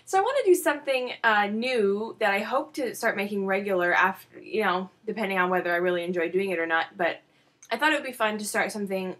So I want to do something new that I hope to start making regular after, depending on whether I really enjoy doing it or not. But I thought it would be fun to start something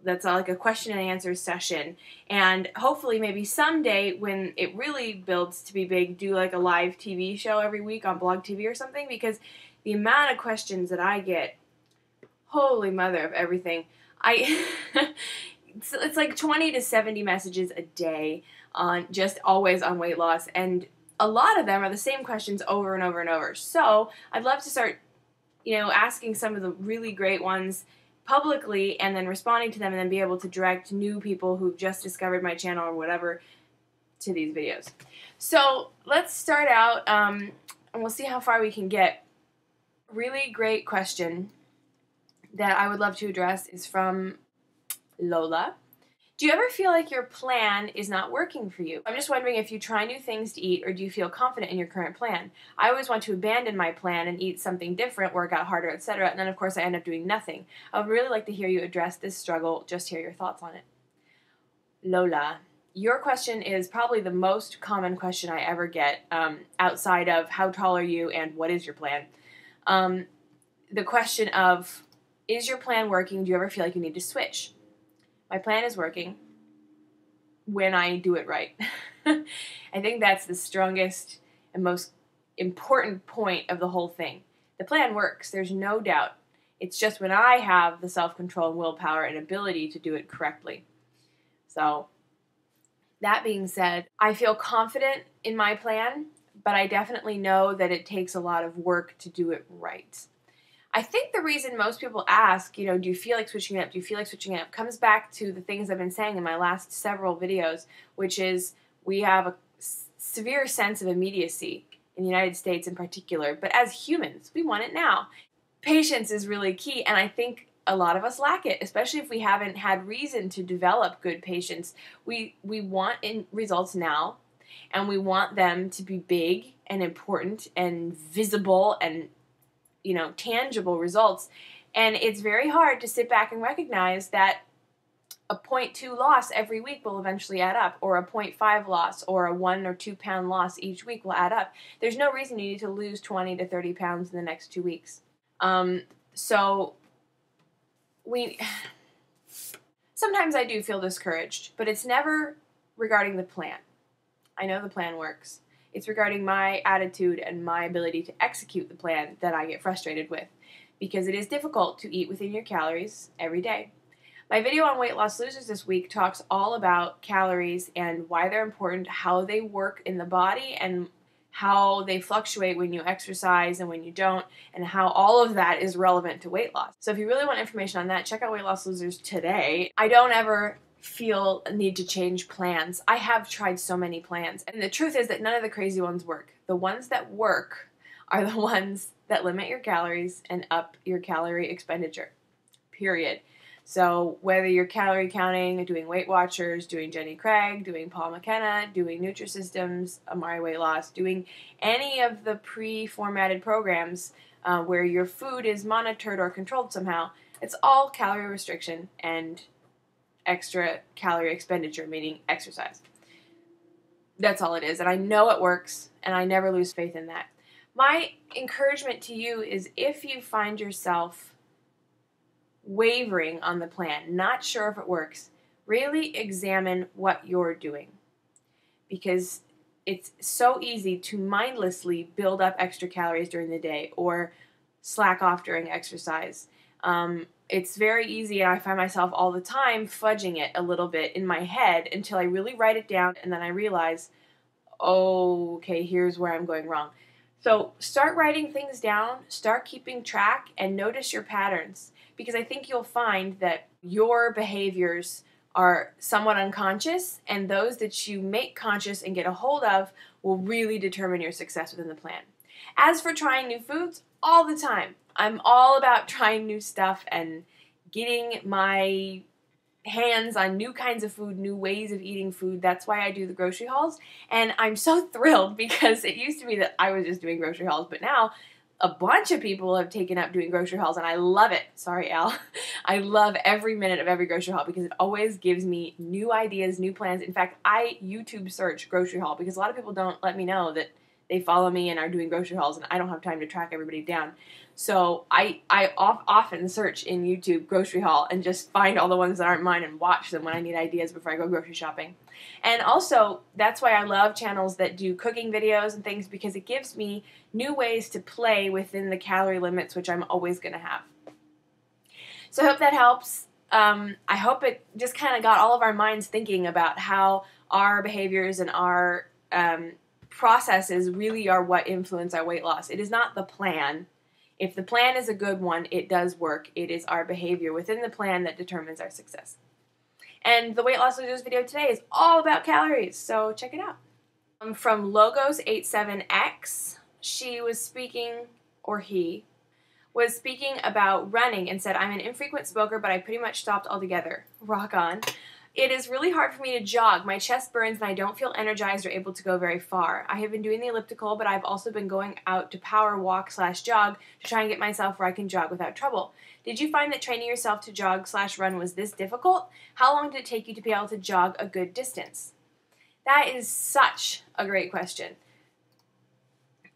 that's like a question and answer session. And hopefully maybe someday when it really builds to be big, do like a live TV show every week on Blog TV or something, because the amount of questions that I get, holy mother of everything, it's like 20 to 70 messages a day on just always on weight loss, and a lot of them are the same questions over and over and over. So I'd love to start, asking some of the really great ones publicly and then responding to them, and then be able to direct new people who've just discovered my channel or whatever to these videos. So let's start out, and we'll see how far we can get. Really great question that I would love to address is from Lola. Do you ever feel like your plan is not working for you? I'm just wondering if you try new things to eat, or do you feel confident in your current plan? I always want to abandon my plan and eat something different, work out harder, etc., and then of course I end up doing nothing. I would really like to hear you address this struggle, just hear your thoughts on it. Lola, your question is probably the most common question I ever get, outside of how tall are you and what is your plan. The question of, is your plan working? Do you ever feel like you need to switch? My plan is working when I do it right. I think that's the strongest and most important point of the whole thing. The plan works, there's no doubt. It's just when I have the self-control and willpower and ability to do it correctly. So, that being said, I feel confident in my plan, but I definitely know that it takes a lot of work to do it right. I think the reason most people ask, do you feel like switching it up? Do you feel like switching it up? Comes back to the things I've been saying in my last several videos, which is we have a severe sense of immediacy in the United States in particular, but as humans, we want it now. Patience is really key, and I think a lot of us lack it, especially if we haven't had reason to develop good patience. We want results now, and we want them to be big and important and visible and tangible results. And it's very hard to sit back and recognize that a 0.2 loss every week will eventually add up, or a 0.5 loss, or a 1 or 2 pound loss each week will add up. There's no reason you need to lose 20 to 30 pounds in the next 2 weeks. Sometimes I do feel discouraged, but it's never regarding the plan. I know the plan works. It's regarding my attitude and my ability to execute the plan that I get frustrated with, because it is difficult to eat within your calories every day. My video on weight loss losers this week talks all about calories and why they're important, how they work in the body, and how they fluctuate when you exercise and when you don't, and how all of that is relevant to weight loss. So if you really want information on that, check out Weight Loss Losers today. I don't ever feel a need to change plans. I have tried so many plans, and the truth is that none of the crazy ones work. The ones that work are the ones that limit your calories and up your calorie expenditure, period. So whether you're calorie counting, doing Weight Watchers, doing Jenny Craig, doing Paul McKenna, doing Nutrisystems, Amari Weight Loss, doing any of the pre-formatted programs where your food is monitored or controlled somehow, it's all calorie restriction and extra calorie expenditure, meaning exercise. That's all it is, and I know it works, and I never lose faith in that. My encouragement to you is, if you find yourself wavering on the plan, not sure if it works, really examine what you're doing, because it's so easy to mindlessly build up extra calories during the day or slack off during exercise. It's very easy, and I find myself all the time fudging it a little bit in my head until I really write it down, and then I realize, oh, okay, here's where I'm going wrong. So start writing things down, start keeping track, and notice your patterns, because I think you'll find that your behaviors are somewhat unconscious, and those that you make conscious and get a hold of will really determine your success within the plan. As for trying new foods, all the time. I'm all about trying new stuff and getting my hands on new kinds of food, new ways of eating food. That's why I do the grocery hauls. And I'm so thrilled, because it used to be that I was just doing grocery hauls, but now a bunch of people have taken up doing grocery hauls, and I love it. Sorry, Al. I love every minute of every grocery haul because it always gives me new ideas, new plans. In fact, I YouTube search grocery haul because a lot of people don't let me know that they follow me and are doing grocery hauls, and I don't have time to track everybody down. So I often search in YouTube grocery haul and just find all the ones that aren't mine and watch them when I need ideas before I go grocery shopping. And also, that's why I love channels that do cooking videos and things, because it gives me new ways to play within the calorie limits, which I'm always going to have. So I hope that helps. I hope it just kind of got all of our minds thinking about how our behaviors and our processes really are what influence our weight loss. It is not the plan. If the plan is a good one, it does work. It is our behavior within the plan that determines our success. And the Weight Loss Losers video today is all about calories, so check it out. From Logos87X, she was speaking, or he, was speaking about running and said, I'm an infrequent smoker, but I pretty much stopped altogether. Rock on. It is really hard for me to jog. My chest burns and I don't feel energized or able to go very far. I have been doing the elliptical, but I've also been going out to power walk/jog to try and get myself where I can jog without trouble. Did you find that training yourself to jog/run was this difficult? How long did it take you to be able to jog a good distance? That is such a great question.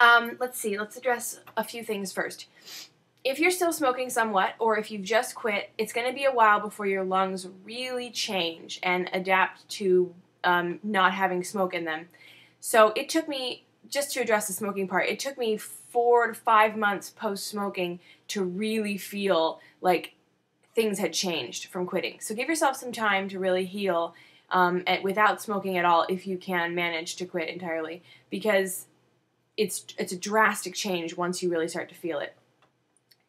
Let's see. Let's address a few things first. If you're still smoking somewhat, or if you've just quit, it's going to be a while before your lungs really change and adapt to not having smoke in them. So it took me, just to address the smoking part, it took me 4 to 5 months post-smoking to really feel like things had changed from quitting. So give yourself some time to really heal without smoking at all if you can manage to quit entirely, because it's a drastic change once you really start to feel it.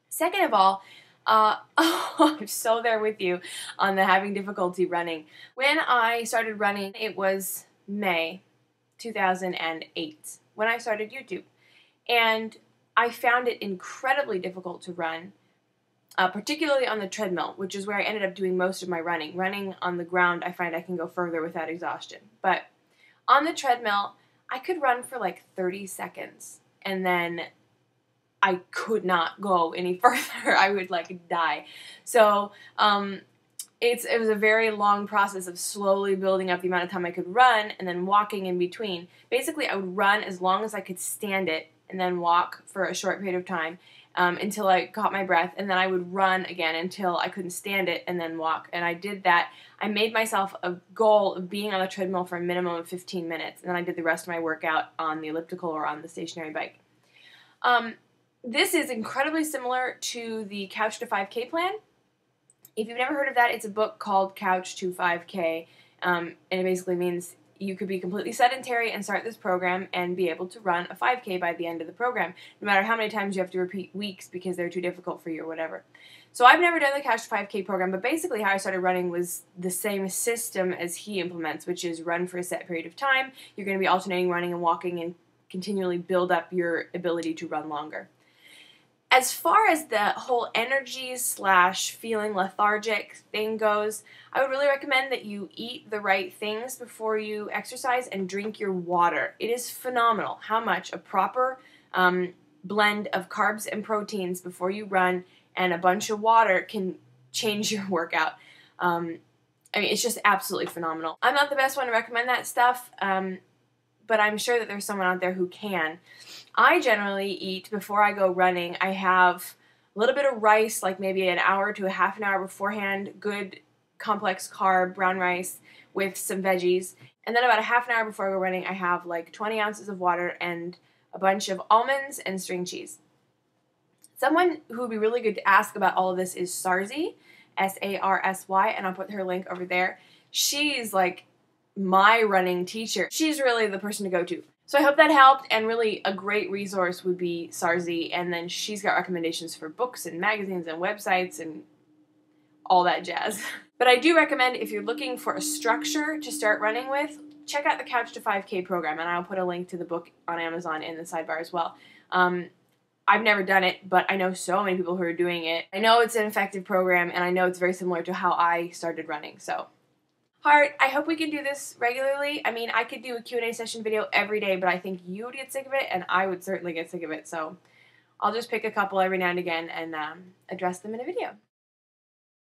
Second of all, I'm so there with you on the having difficulty running. When I started running, it was May 2008 when I started YouTube. And I found it incredibly difficult to run, particularly on the treadmill, which is where I ended up doing most of my running. Running on the ground, I find I can go further without exhaustion. But on the treadmill, I could run for like 30 seconds, and then I could not go any further. I would like die. So it was a very long process of slowly building up the amount of time I could run and then walking in between. Basically, I would run as long as I could stand it and then walk for a short period of time until I caught my breath, and then I would run again until I couldn't stand it and then walk. And I did that. I made myself a goal of being on the treadmill for a minimum of 15 minutes, and then I did the rest of my workout on the elliptical or on the stationary bike. This is incredibly similar to the Couch to 5K plan. If you've never heard of that, it's a book called Couch to 5K, and it basically means you could be completely sedentary and start this program and be able to run a 5K by the end of the program, no matter how many times you have to repeat weeks because they're too difficult for you or whatever. So I've never done the Couch to 5K program, but basically how I started running was the same system as he implements, which is run for a set period of time. You're going to be alternating running and walking and continually build up your ability to run longer. As far as the whole energy / feeling lethargic thing goes, I would really recommend that you eat the right things before you exercise and drink your water. It is phenomenal how much a proper blend of carbs and proteins before you run and a bunch of water can change your workout. I mean, it's just absolutely phenomenal. I'm not the best one to recommend that stuff, but I'm sure that there's someone out there who can. I generally eat, before I go running, I have a little bit of rice, like maybe an hour to a half an hour beforehand, good complex carb brown rice with some veggies. And then about a half an hour before I go running, I have like 20 ounces of water and a bunch of almonds and string cheese. Someone who would be really good to ask about all of this is Sarsy, S-A-R-S-Y, and I'll put her link over there. She's like my running teacher. She's really the person to go to. So I hope that helped, and really a great resource would be Sarsy, and then she's got recommendations for books and magazines and websites and all that jazz. But I do recommend, if you're looking for a structure to start running with, check out the Couch to 5K program, and I'll put a link to the book on Amazon in the sidebar as well. I've never done it, but I know so many people who are doing it. I know it's an effective program, and I know it's very similar to how I started running, so. Heart, I hope we can do this regularly. I mean, I could do a Q&A session video every day, but I think you would get sick of it, and I would certainly get sick of it. So I'll just pick a couple every now and again and address them in a video.